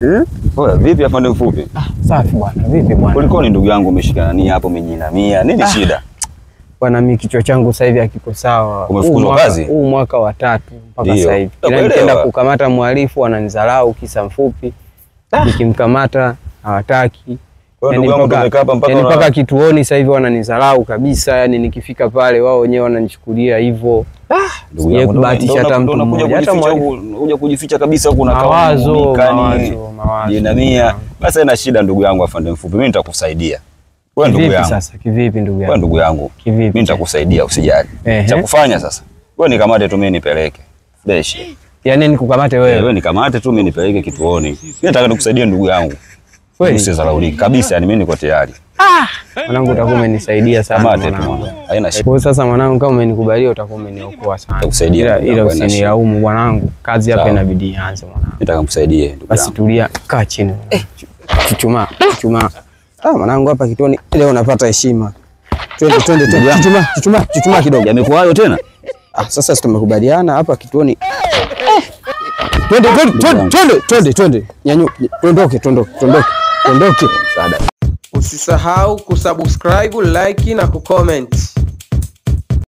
Oya, vipi afande mfupi? Safi bwana, vipi bwana? Kulikoni ndugu yangu umeshikana nini hapo umejinamia? Nini shida? Bwana mimi kichwa changu sasa hivi hakiko sawa. Umefukuzwa kazi? Huu mwaka wa 3 mpaka sasa hivi. Kila nikienda kukamata mhalifu wananidharau kisa mfupi. Nikimkamata hawataki. Yaani mpaka kituoni sasa hivi wananidharau kabisa, yani nikifika pale wao wenyewe wananichukulia hivyo. Ndugu yangu kubahatisha hata mtu mmoja. Hata unakuja kujificha kabisa huko na mawazo. Jinamia. Basi ina shida ndugu yangu afande mfupi. Mimi nitakusaidia. Wewe ndugu yangu. Sasa kivipi ndugu yangu? Wewe ndugu yangu. Mimi nitakusaidia usijali. Cha kufanya sasa. Wewe nikamate tu mimi nipeleke. Fresh. Yaani nikukamate wewe? Wewe nikamate tu mimi nipeleke kituoni. Mimi nataka nikusaidie ndugu yangu. Kweli usizalaulike kabisa, yani mimi niko tayari. Mwanangu utakuwa umenisaidia sana mwanangu. Haina shida. Kwa sasa mwanangu kama umenikubalia utakuwa umeniokoa sana. Nitakusaidia. Ila usinilaumu mwanangu. Kazi hapa inabidi ianze mwanangu. Nataka mkusaidie ndugu yangu. Basi tulia, kaa chini. Chuchuma. Mwanangu hapa kituoni leo unapata heshima. Twende. Chuchuma kidogo. Yamekuwa hayo tena? Sasa tumekubaliana hapa kituoni. Twende. Tuondoke. Usisahau kusubscribe, like na kucomment.